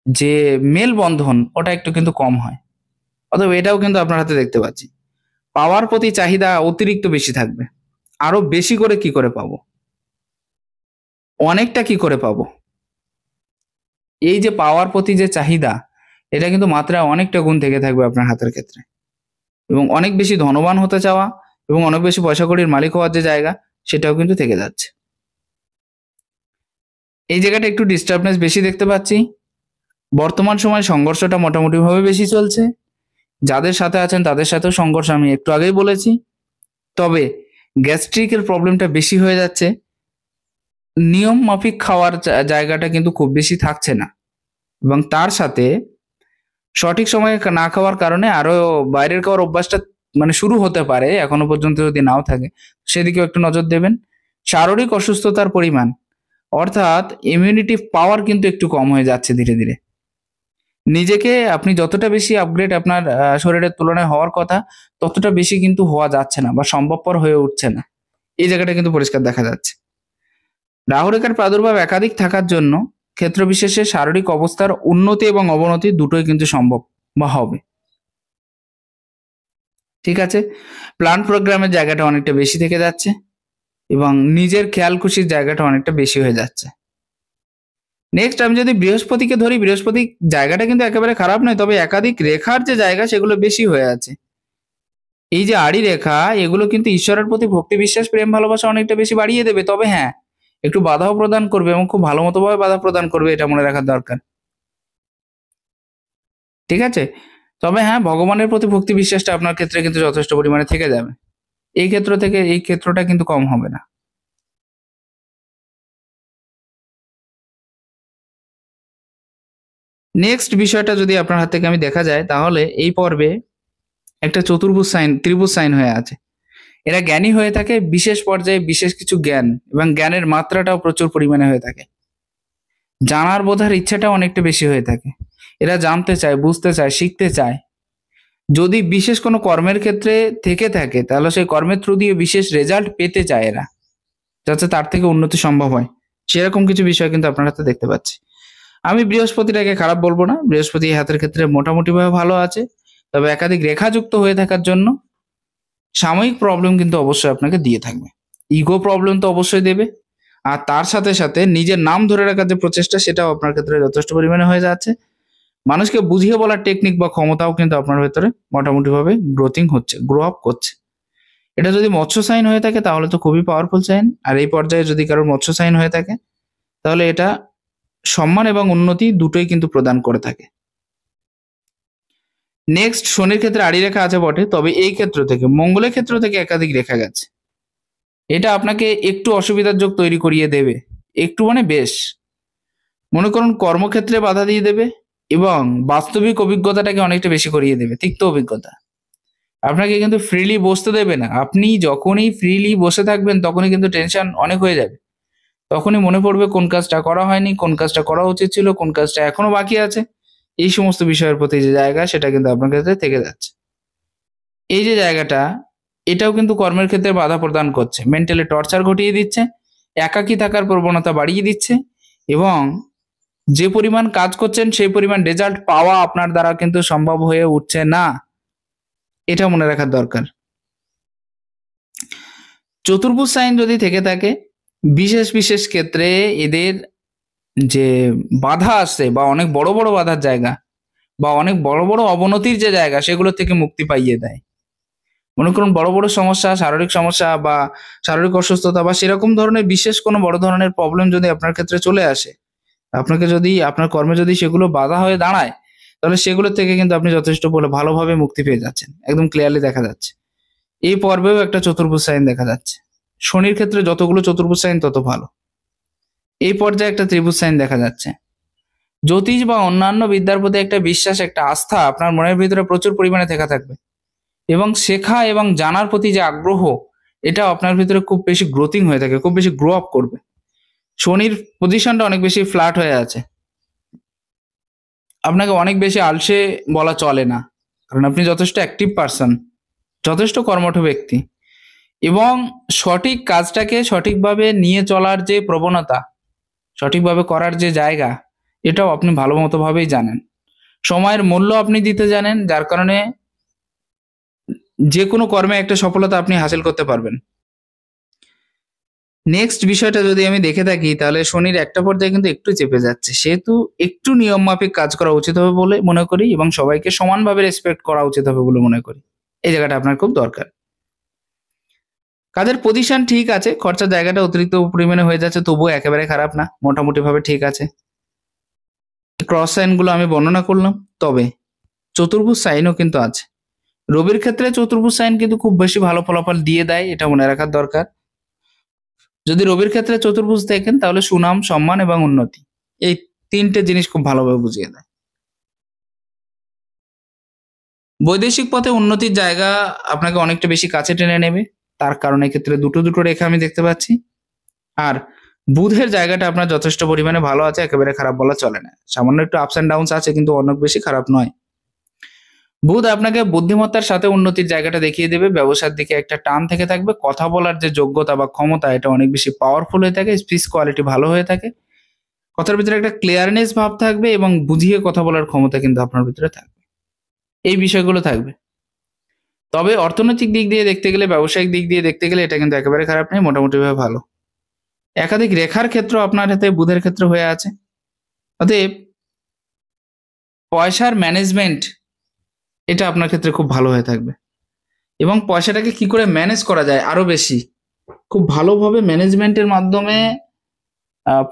যে মেলবন্ধন, ওটা একটু কিন্তু কম হয়। অথবা এটাও কিন্তু আপনার হাতে দেখতে পাচ্ছি, পাওয়ার প্রতি চাহিদা অতিরিক্ত বেশি থাকবে। আরো বেশি করে কি করে পাবো, অনেকটা কি করে পাবো, এই যে পাওয়ার প্রতি যে চাহিদা, এটা কিন্তু মাত্রায় অনেকটা গুণ থেকে থাকবে আপনার হাতের ক্ষেত্রে। এবং অনেক বেশি ধনবান হতে চাওয়া এবং অনেক বেশি পয়সা কড়ির মালিক হওয়ার যে জায়গা, সেটাও কিন্তু থেকে যাচ্ছে। এই জায়গাটা একটু ডিস্টার্বনেস বেশি দেখতে পাচ্ছি। বর্তমান সময় সংঘর্ষটা মোটামুটিভাবে বেশি চলছে, যাদের সাথে আছেন তাদের সাথেও সংঘর্ষ, আমি একটু আগেই বলেছি। তবে গ্যাস্ট্রিকের প্রবলেমটা বেশি হয়ে যাচ্ছে, নিয়ম মাফিক খাওয়ার জায়গাটা কিন্তু খুব বেশি থাকছে না, এবং তার সাথে সঠিক সময়ে না খাওয়ার কারণে আরো বাইরের খাওয়ার অভ্যাসটা মানে শুরু হতে পারে, এখনো পর্যন্ত যদি নাও থাকে, সেদিকেও একটু নজর দেবেন। শারীরিক অসুস্থতার পরিমাণ, অর্থাৎ ইমিউনিটি পাওয়ার কিন্তু একটু কম হয়ে যাচ্ছে ধীরে ধীরে। নিজেকে আপনি যতটা বেশি আপগ্রেড আপনার শরীরের তুলনায় হওয়ার কথা, ততটা বেশি কিন্তু হওয়া যাচ্ছে না, বা সম্ভবপর হয়ে উঠছে না। এই জায়গাটা কিন্তু পরিষ্কার দেখা যাচ্ছে। রাহু রেখার প্রাদুর্ভাব একাধিক থাকার জন্য ক্ষেত্র বিশেষে শারীরিক অবস্থার উন্নতি এবং অবনতি দুটোই কিন্তু সম্ভব বা হবে। ঠিক আছে, প্ল্যান প্রোগ্রামের জায়গাটা অনেকটা বেশি থেকে যাচ্ছে এবং নিজের খেয়াল খুশির জায়গাটা অনেকটা বেশি হয়ে যাচ্ছে। নেক্সট আমি যদি বৃহস্পতিকে ধরি, বৃহস্পতি জায়গাটা কিন্তু একেবারে খারাপ নয়, তবে একাধিক রেখার যে জায়গা সেগুলো বেশি হয়ে আছে। এই যে আড়ি রেখা, এগুলো কিন্তু ঈশ্বরের প্রতি ভক্তি বিশ্বাস প্রেম ভালোবাসা অনেকটা বেশি বাড়িয়ে দেবে, তবে হ্যাঁ একটু বাধাও প্রদান করবে এবং খুব ভালো মতো ভাবে বাধা প্রদান করবে, এটা মনে রাখার দরকার। ঠিক আছে, তবে হ্যাঁ ভগবানের প্রতি ভক্তি বিশ্বাসটা আপনার ক্ষেত্রে কিন্তু যথেষ্ট পরিমাণে থেকে যাবে, এই ক্ষেত্র থেকে এই ক্ষেত্রটা কিন্তু কম হবে না। নেক্সট বিষয়টা যদি আপনার হাত থেকে আমি দেখা যায়, তাহলে এই পর্বে একটা চতুর্ভুজ সাইন, ত্রিভুজ সাইন হয়ে আছে। এরা জ্ঞানী হয়ে থাকে, বিশেষ পর্যায়ে বিশেষ কিছু জ্ঞান এবং জ্ঞানের মাত্রাটাও প্রচুর পরিমাণে হয়ে থাকে। জানার বোঝার ইচ্ছাটাও অনেকটা বেশি হয়ে থাকে। এরা জানতে চায়, বুঝতে চায়, শিখতে চায়। যদি বিশেষ কোনো কর্মের ক্ষেত্রে থেকে থাকে, তাহলে সেই কর্মের থ্রু দিয়ে বিশেষ রেজাল্ট পেতে চায় এরা, যাতে তার থেকে উন্নতি সম্ভব হয়। সেরকম কিছু বিষয় কিন্তু আপনার হাতে দেখতে পাচ্ছি। আমি বৃহস্পতিটাকে খারাপ বলবো না, বৃহস্পতি এই হাতের ক্ষেত্রে মোটামুটিভাবে ভালো আছে, তবে একাধিক রেখাযুক্ত হয়ে থাকার জন্য সাময়িক প্রবলেম কিন্তু অবশ্যই আপনাকে দিয়ে থাকবে। ইগো প্রবলেম তো অবশ্যই দেবে, আর তার সাথে সাথে নিজের নাম ধরে রাখার যে প্রচেষ্টা, সেটাও আপনার ক্ষেত্রে যথেষ্ট পরিমাণে হয়ে যাচ্ছে। মানুষকে বুঝিয়ে বলার টেকনিক বা ক্ষমতাও কিন্তু আপনার ভেতরে মোটামুটিভাবে গ্রোথিং হচ্ছে, গ্রো আপ করছে। এটা যদি মৎস্য সাইন হয়ে থাকে তাহলে তো খুবই পাওয়ারফুল সাইন, আর এই পর্যায়ে যদি কারোর মৎস্য সাইন হয়ে থাকে তাহলে এটা সম্মান এবং উন্নতি দুটোই কিন্তু প্রদান করে থাকে। নেক্সট শনির ক্ষেত্রে আড়ি রেখা আছে বটে, তবে এই ক্ষেত্র থেকে, মঙ্গলের ক্ষেত্র থেকে একাধিক রেখা গেছে। এটা আপনাকে একটু অসুবিধার যোগ তৈরি করিয়ে দেবে, একটু মানে বেশ। মনে করুন কর্মক্ষেত্রে বাধা দিয়ে দেবে এবং বাস্তবিক অভিজ্ঞতাটাকে অনেকটা বেশি করিয়ে দেবে, তিক্ত অভিজ্ঞতা। আপনাকে কিন্তু ফ্রিলি বসতে দেবে না। আপনি যখনই ফ্রিলি বসে থাকবেন তখনই কিন্তু টেনশন অনেক হয়ে যাবে। তখনই মনে পড়বে কোন কাজটা করা হয়নি, কোন কাজটা করা উচিত ছিল, কোন কাজটা এখনো বাকি আছে। এই সমস্ত বিষয়ের প্রতি যে জায়গা, সেটা কিন্তু আপনার ক্ষেত্রে থেকে যাচ্ছে। এই যে জায়গাটা, এটাও কিন্তু কর্মের ক্ষেত্রে বাধা প্রদান করছে, মেন্টালি টর্চার ঘটিয়ে দিচ্ছে, একাকী থাকার প্রবণতা বাড়িয়ে দিচ্ছে এবং যে পরিমাণ কাজ করছেন সেই পরিমাণ রেজাল্ট পাওয়া আপনার দ্বারা কিন্তু সম্ভব হয়ে উঠছে না, এটা মনে রাখার দরকার। চতুর্ভুজ সাইন যদি থেকে থাকে, বিশেষ বিশেষ ক্ষেত্রে এদের যে বাধা আসছে বা অনেক বড় বড় বাধার জায়গা বা অনেক বড় বড় অবনতির যে জায়গা, সেগুলো থেকে মুক্তি পাইয়ে দেয়। মনে করুন বড় বড় সমস্যা, শারীরিক সমস্যা বা শারীরিক অসুস্থতা বা সেরকম ধরনের বিশেষ কোনো বড় ধরনের প্রবলেম যদি আপনার ক্ষেত্রে চলে আসে, আপনাকে যদি আপনার কর্মে যদি সেগুলো বাধা হয়ে দাঁড়ায়, তাহলে সেগুলো থেকে কিন্তু আপনি যথেষ্ট ভালোভাবে মুক্তি পেয়ে যাচ্ছেন, একদম ক্লিয়ারলি দেখা যাচ্ছে। এই পর্বেও একটা চতুর্ভুজ সাইন দেখা যাচ্ছে। শনির ক্ষেত্রে যতগুলো চতুর্ভুজ সাইন তত ভালো। এই পর্যায়ে একটা ত্রিভুজ সাইন দেখা যাচ্ছে। জ্যোতিষ বা অন্যান্য বিদ্যার প্রতি একটা বিশ্বাস, একটা আস্থা আপনার মনের ভিতরে প্রচুর পরিমাণে থেকে থাকবে এবং শেখা এবং জানার প্রতি যে আগ্রহ, এটা আপনার ভিতরে খুব বেশি গ্রোথিং হয়ে থাকে, খুব বেশি গ্রো আপ করবে। শনির পজিশনটা অনেক বেশি ফ্ল্যাট হয়ে আছে, আপনাকে অনেক বেশি আলসে বলা চলে না, কারণ আপনি যথেষ্ট অ্যাক্টিভ পারসন, যথেষ্ট কর্মঠ ব্যক্তি এবং সঠিক কাজটাকে সঠিকভাবে নিয়ে চলার যে প্রবণতা, সঠিকভাবে করার যে জায়গা, এটাও আপনি ভালো মতোভাবেই জানেন। সময়ের মূল্য আপনি দিতে জানেন, যার কারণে যে কোনো কর্মে একটা সফলতা আপনি হাসিল করতে পারবেন। নেক্সট বিষয়টা যদি আমি দেখে থাকি, তাহলে শনির একটা পর্যায়ে কিন্তু একটু চেপে যাচ্ছে, সেহেতু একটু নিয়ম মাফিক কাজ করা উচিত হবে বলে মনে করি এবং সবাইকে সমানভাবে রেসপেক্ট করা উচিত হবে বলে মনে করি। এই জায়গাটা আপনার খুব দরকার। কাজের পজিশন ঠিক আছে, খরচার জায়গাটা অতিরিক্ত পরিমাণে হয়ে যাচ্ছে, তবুও একেবারে খারাপ না, মোটামুটি ভাবে ঠিক আছে। ক্রস সাইনগুলো আমি বর্ণনা করলাম, তবে চতুর্ভুজ সাইনও কিন্তু আছে। রবির ক্ষেত্রে চতুর্ভুজ সাইন কিন্তু খুব বেশি ভালো ফলাফল দিয়ে দেয়, এটা মনে রাখার দরকার। যদি রবির ক্ষেত্রে চতুর্ভুজ দেখেন, তাহলে সুনাম, সম্মান এবং উন্নতি, এই তিনটে জিনিস খুব ভালোভাবে বুঝিয়ে দেয়। বৈদেশিক পথে উন্নতির জায়গা আপনাকে অনেকটা বেশি কাছে টেনে নেবে, তার কারণে ক্ষেত্রে দুটো দুটো রেখা আমি দেখতে পাচ্ছি। আর বুধের জায়গাটা আপনার যথেষ্ট পরিমাণে ভালো আছে, একেবারে খারাপ বলা চলে না, সামান্য একটু আপস অ্যান্ড ডাউনস আছে, কিন্তু অনেক বেশি খারাপ নয়। বুধ আপনাকে বুদ্ধিমত্তার সাথে উন্নতির জায়গাটা দেখিয়ে দেবে, ব্যবসার দিকে একটা টান থেকে থাকবে, কথা বলার যে যোগ্যতা বা ক্ষমতা, এটা অনেক বেশি পাওয়ারফুল হয়ে থাকে, স্পিচ কোয়ালিটি ভালো হয়ে থাকে, কথার ভিতরে একটা ক্লিয়ারনেস ভাব থাকবে এবং বুঝিয়ে কথা বলার ক্ষমতা কিন্তু আপনার ভিতরে থাকবে, এই বিষয়গুলো থাকবে। তবে অর্থনৈতিক দিক দিয়ে দেখতে গেলে, ব্যবসায়িক দিক দিয়ে দেখতে গেলে এটা কিন্তু একেবারে খারাপ নেই, মোটামুটিভাবে ভালো। একাধিক রেখার ক্ষেত্র আপনার হাতে বুধের ক্ষেত্রে হয়ে আছে, অতএব পয়সার ম্যানেজমেন্ট এটা আপনার ক্ষেত্রে খুব ভালো হয়ে থাকবে, এবং পয়সাটাকে কি করে ম্যানেজ করা যায় আরো বেশি, খুব ভালোভাবে ম্যানেজমেন্টের মাধ্যমে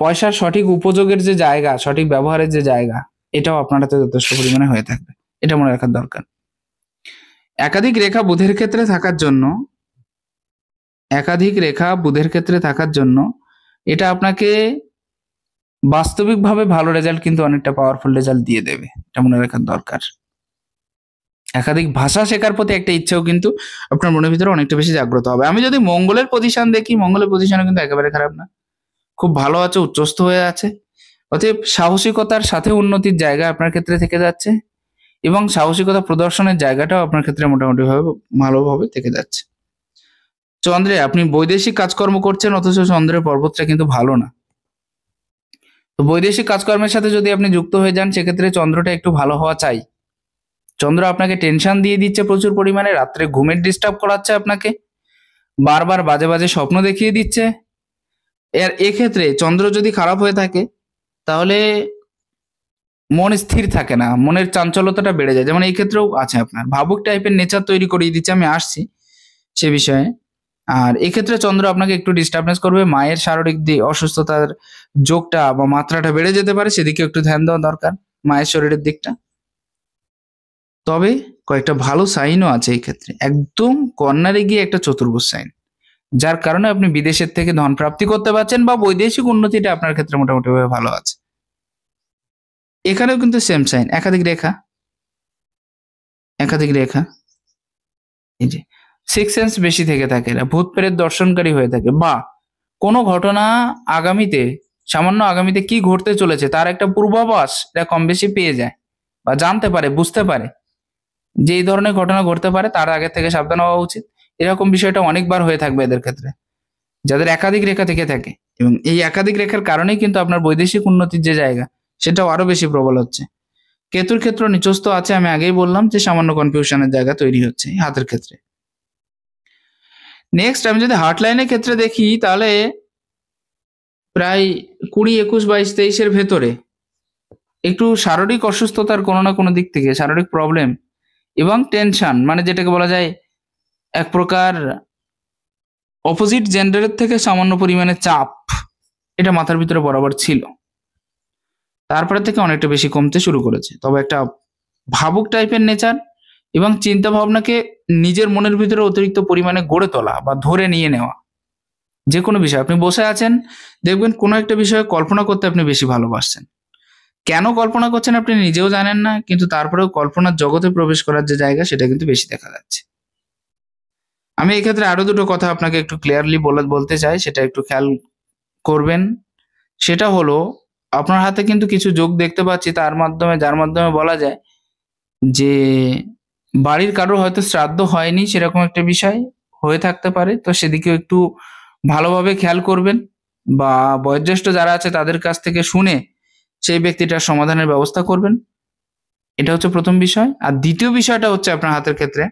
পয়সার সঠিক উপযোগের যে জায়গা, সঠিক ব্যবহারের যে জায়গা, এটাও আপনার হাতে যথেষ্ট পরিমাণে হয়ে থাকবে, এটা মনে রাখার দরকার। একাধিক রেখা বুধের ক্ষেত্রে থাকার জন্য, একাধিক রেখা বুধের ক্ষেত্রে থাকার জন্য এটা আপনাকে বাস্তবিকভাবে ভালো রেজাল্ট কিন্তু অনেকটা পাওয়ারফুল রেজাল্ট দিয়ে দেবে, এটা মনে রাখার দরকার। একাধিক ভাষা শেখার প্রতি একটা ইচ্ছেও কিন্তু আপনার মনের ভিতরে অনেকটা বেশি জাগ্রত হবে। আমি যদি মঙ্গলের পজিশন দেখি, মঙ্গলের পজিশনও কিন্তু একেবারে খারাপ না, খুব ভালো আছে, উচ্চস্থ হয়ে আছে, অতএব সাহসিকতার সাথে উন্নতির জায়গা আপনার ক্ষেত্রে থেকে যাচ্ছে, এবং সাহসিকতা প্রদর্শনের জায়গাটাও আপনার ক্ষেত্রে মোটামুটি ভাবে ভালোভাবে থেকে যাচ্ছে। চন্দ্রে আপনি বৈদেশিক কাজকর্ম করছেন, অথচ চন্দ্রের পর্বতটা কিন্তু ভালো না। তো বৈদেশিক কাজকর্মের সাথে যদি আপনি যুক্ত হয়ে যান, সেক্ষেত্রে চন্দ্রটা একটু ভালো হওয়া চাই। চন্দ্র আপনাকে টেনশন দিয়ে দিচ্ছে প্রচুর পরিমাণে, রাত্রে ঘুমের ডিস্টার্ব করাচ্ছে আপনাকে, বারবার বাজে বাজে স্বপ্ন দেখিয়ে দিচ্ছে। এক্ষেত্রে চন্দ্র যদি খারাপ হয়ে থাকে তাহলে মন স্থির থাকে না, মনের চাঞ্চল্যতাটা বেড়ে যায়, যেমন এই ক্ষেত্রেও আছে আপনার ভাবুক টাইপের নেচার তৈরি করিয়ে দিচ্ছে, আমি আসছি সে বিষয়ে। আর এক্ষেত্রে চন্দ্র আপনাকে একটু ডিস্টার্বেন্স করবে, মায়ের শারীরিক অসুস্থতার যোগটা বা মাত্রাটা বেড়ে যেতে পারে, সেদিকে একটু ধ্যান দেওয়া দরকার, মায়ের শরীরের দিকটা। তবে কয়েকটা ভালো সাইনও আছে এই ক্ষেত্রে, একদম কর্নারে গিয়ে একটা চতুর্ভুজ সাইন, যার কারণে আপনি বিদেশের থেকে ধন প্রাপ্তি করতে পারছেন, বা বৈদেশিক উন্নতিটা আপনার ক্ষেত্রে মোটামুটি ভাবে ভালো আছে। এখানেও কিন্তু সেম সাইন, একাধিক রেখা, একাধিক রেখা, এই যে সিক্স সেন্স বেশি থেকে থাকে, এরা ভূত প্রেত দর্শনকারী হয়ে থাকে, বা কোনো ঘটনা আগামীতে, সামান্য আগামীতে কি ঘটতে চলেছে তার একটা পূর্বাভাস এরা কম বেশি পেয়ে যায়, বা জানতে পারে, বুঝতে পারে যে এই ধরনের ঘটনা ঘটতে পারে, তার আগে থেকে সাবধান হওয়া উচিত। এরকম বিষয়টা অনেকবার হয়ে থাকবে এদের ক্ষেত্রে, যাদের একাধিক রেখা থেকে থাকে, এবং এই একাধিক রেখার কারণেই কিন্তু আপনার বৈদেশিক উন্নতির যে জায়গা, সেটাও আরো বেশি প্রবল হচ্ছে। কেতুর ক্ষেত্র নিচস্থ আছে, আমি আগেই বললাম যে সামান্য কনফিউশনের জায়গা তৈরি হচ্ছে হাতের ক্ষেত্রে। নেক্সট আমি যদি হার্ট লাইনের ক্ষেত্রে দেখি, তাহলে প্রায় 20, 21, 22, 23-এর ভেতরে একটু শারীরিক অসুস্থতার কোনো না কোনো দিক থেকে শারীরিক প্রবলেম এবং টেনশন, মানে যেটাকে বলা যায় এক প্রকার অপোজিট জেন্ডারের থেকে সামান্য পরিমাণে চাপ, এটা মাথার ভিতরে বরাবর ছিল, তারপরে থেকে অনেকটা বেশি কমতে শুরু করেছে। তবে একটা ভাবুক টাইপের নেচার এবং চিন্তা ভাবনাকে নিজের মনের ভিতরে অতিরিক্ত পরিমাণে গড়ে তোলা বা ধরে নিয়ে নেওয়া, যে কোনো বিষয় আপনি বসে আছেন, দেখবেন কোনো একটা বিষয়ে কল্পনা করতে আপনি বেশি ভালোবাসছেন, কেন কল্পনা করছেন আপনি নিজেও জানেন না, কিন্তু তারপরেও কল্পনার জগতে প্রবেশ করার যে জায়গা, সেটা কিন্তু বেশি দেখা যাচ্ছে। আমি এই ক্ষেত্রে আরো দুটো কথা আপনাকে একটু ক্লিয়ারলি বলতে চাই, সেটা একটু খেয়াল করবেন। সেটা হলো, আপনার হাতে কিন্তু কিছু যোগ দেখতে পাচ্ছি, যার মাধ্যমে বলা যায় যে বাড়ির কারোর হয়তো শ্রাদ্ধ হয়নি, সেরকম একটা বিষয় হয়ে থাকতে পারে, তো সেদিকেও একটু ভালোভাবে খেয়াল করবেন, বা বয়োজ্যেষ্ঠ যারা আছে তাদের কাছ থেকে শুনে সেই ব্যক্তিটার সমাধানের ব্যবস্থা করবেন। এটা হচ্ছে প্রথম বিষয়। আর দ্বিতীয় বিষয়টা হচ্ছে, আপনার হাতের ক্ষেত্রে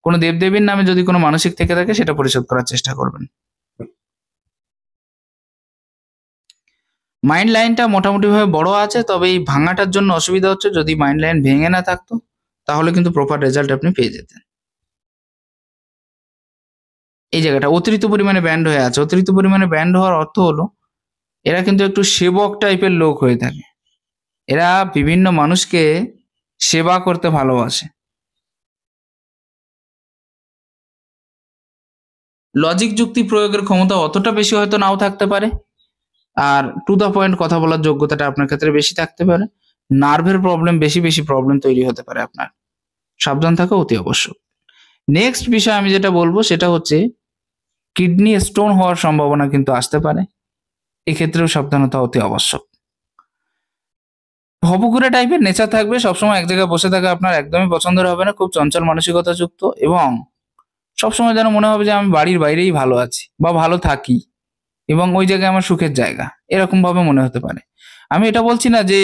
কোনো দেবদেবীর নামে যদি কোনো মানসিক থেকে থাকে, সেটা পরিশোধ করার চেষ্টা করবেন। মাইন্ড লাইনটা মোটামুটি ভাবে বড় আছে, তবে এই ভাঙাটার জন্য অসুবিধা হচ্ছে, যদি মাইন্ড লাইন ভেঙে না থাকতো তাহলে কিন্তু প্রপার রেজাল্ট আপনি পেয়ে যেতেন। এই জায়গাটা অতিরিক্ত পরিমাণে ব্যান্ড হয়ে আছে, অতিরিক্ত পরিমাণে ব্যান্ড হওয়ার অর্থ হলো এরা কিন্তু একটু সেবক টাইপের লোক হয়ে থাকে, এরা বিভিন্ন মানুষকে সেবা করতে ভালোবাসে, লজিক যুক্তি প্রয়োগের ক্ষমতা অতটা বেশি হয়তো নাও থাকতে পারে, আর টু দা পয়েন্ট কথা বলার যোগ্যতাটা আপনার ক্ষেত্রে বেশি থাকতে পারে, নার্ভের প্রবলেম, বেশি বেশি প্রবলেম তৈরি হতে পারে আপনার, সাবধান থাকা অতি আবশ্যক। নেক্সট বিষয় আমি যেটা বলবো, সেটা হচ্ছে কিডনি স্টোন হওয়ার সম্ভাবনা কিন্তু আসতে পারে, এক্ষেত্রেও সাবধানতা অতি আবশ্যক। ভবঘুরে টাইপের নেচার থাকবে, সবসময় এক জায়গায় বসে থাকা আপনার একদমই পছন্দের হবে না, খুব চঞ্চল মানসিকতা যুক্ত, এবং সবসময় যেন মনে হবে যে আমি বাড়ির বাইরেই ভালো আছি বা ভালো থাকি, এবং ওই জায়গায় আমার সুখের জায়গা, এরকম ভাবে মনে হতে পারে। আমি এটা বলছি না যে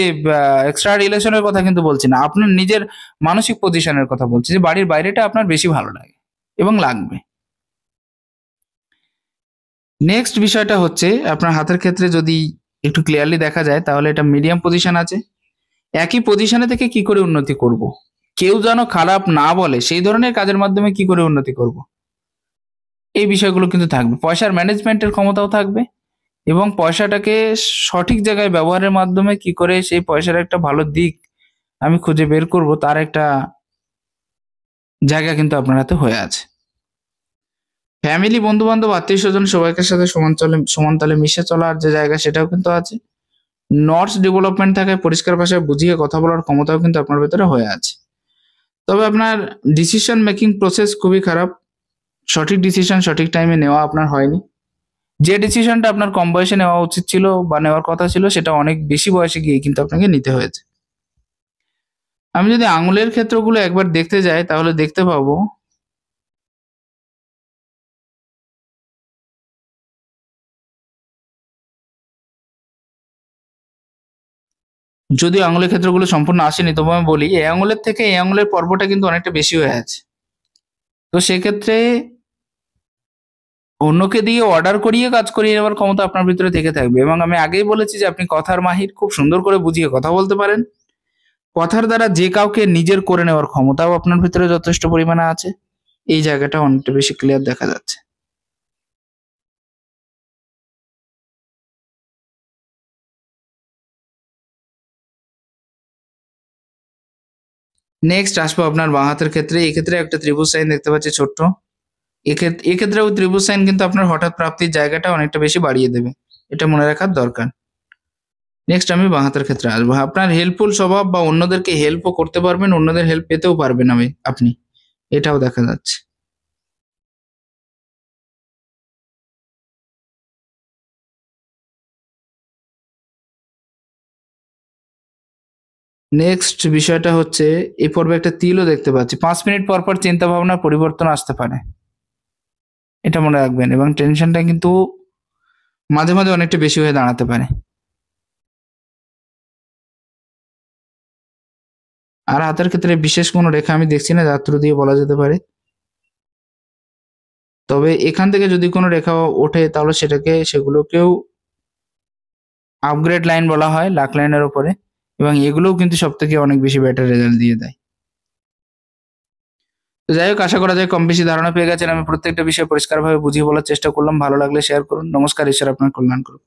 এক্সট্রা রিলেশনের কথা কিন্তু বলছি না, আপনার নিজের মানসিক পজিশনের কথা বলছি, যে বাড়ির বাইরেটা আপনার বেশি ভালো লাগে এবং লাগবে। নেক্সট বিষয়টা হচ্ছে আপনার হাতের ক্ষেত্রে যদি একটু ক্লিয়ারলি দেখা যায় তাহলে এটা মিডিয়াম পজিশন আছে। একই পজিশনে থেকে কি করে উন্নতি করব, কেউ যেন খারাপ না বলে সেই ধরনের কাজের মাধ্যমে কি করে উন্নতি করব, এই বিষয়গুলো কিন্তু থাকবে। পয়সার ম্যানেজমেন্টের ক্ষমতাও থাকবে এবং পয়সাটাকে সঠিক জায়গায় ব্যবহারের মাধ্যমে কি করে সেই পয়সার একটা ভালো দিক আমি খুঁজে বের করব, তার একটা জায়গা কিন্তু আপনার হাতে হয়ে আছে। ফ্যামিলি, বন্ধু বান্ধব, আত্মীয় স্বজন সবাইকার সাথে সমান তালে মিশে চলার যে জায়গা সেটাও কিন্তু আছে। নটস ডেভেলপমেন্ট থাকায় পরিষ্কার ভাষায় বুঝিয়ে কথা বলার ক্ষমতাও কিন্তু আপনার ভেতরে হয়ে আছে। তবে আপনার ডিসিশন মেকিং প্রসেস খুবই খারাপ, সঠিক ডিসিশন সঠিক টাইমে নেওয়া আপনার হয়নি। যে ডিসিশনটা আপনার কম বয়সে নেওয়া উচিত ছিল বা নেওয়ার কথা ছিল সেটা অনেক বেশি বয়সে গিয়ে কিন্তু আপনাকে নিতে হয়েছে। আমি যদি আঙুলের ক্ষেত্রগুলো একবার দেখতে যাই তাহলে দেখতে পাবো যদিও আঙুলের ক্ষেত্রগুলো সম্পূর্ণ আসেনি, তবু আমি বলি এই আঙুলের থেকে এই আঙুলের পর্বটা কিন্তু অনেকটা বেশি হয়ে আছে। তো সেক্ষেত্রে অন্যকে দিয়ে অর্ডার করিয়ে কাজ করিয়ে নেওয়ার ক্ষমতা আপনার ভিতরে থেকে থাকবে। এবং আমি আগেই বলেছি যে আপনি কথার মাহির, খুব সুন্দর করে বুঝিয়ে কথা বলতে পারেন। কথার দ্বারা যে কাউকে নিজের করে নেওয়ার ক্ষমতাও আপনার ভিতরে যথেষ্ট পরিমাণে আছে। এই জায়গাটা অনেকটা বেশি ক্লিয়ার দেখা যাচ্ছে। নেক্সট আসবো আপনার বাঁ হাতের ক্ষেত্রে। এক্ষেত্রে একটা ত্রিভুজ সাইন দেখতে পাচ্ছি ছোট্ট। এক্ষেত্রেও ত্রিভুজ সাইন কিন্তু আপনার হঠাৎ প্রাপ্তির জায়গাটা অনেকটা বেশি বাড়িয়ে দেবে, এটা মনে রাখার দরকার। নেক্সট আমি বাঁ হাতের ক্ষেত্রে আসবো। আপনার হেল্পফুল স্বভাব বা অন্যদেরকে হেল্পও করতে পারবেন, অন্যদের হেল্প পেতেও পারবেন আপনি, এটাও দেখা যাচ্ছে। নেক্সট বিষয়টা হচ্ছে এই পর্বে একটা তিলও দেখতে পাচ্ছি। 5 মিনিট পর পর চিন্তা ভাবনার পরিবর্তন আসতে পারে, এটা মনে রাখবেন। এবং টেনশনটা কিন্তু মাঝে মাঝে অনেকটা বেশি হয়ে দাঁড়াতে পারে। আর হাতের ক্ষেত্রে বিশেষ কোনো রেখা আমি দেখছি না যার থ্রু দিয়ে বলা যেতে পারে। তবে এখান থেকে যদি কোনো রেখা ওঠে তাহলে সেগুলোকেও আপগ্রেড লাইন বলা হয়, লাক লাইনের ওপরে। এবং এগুলোও কিন্তু সব থেকে অনেক বেশি বেটার রেজাল্ট দিয়ে দেয়। তো যাই হোক, আশা করা যায় কম বেশি ধারণা পেয়ে গেছেন। আমি প্রত্যেকটা বিষয় পরিষ্কারভাবে বুঝিয়ে বলার চেষ্টা করলাম। ভালো লাগলে শেয়ার করুন। নমস্কার, ঈশ্বর আপনার কল্যাণ করুন।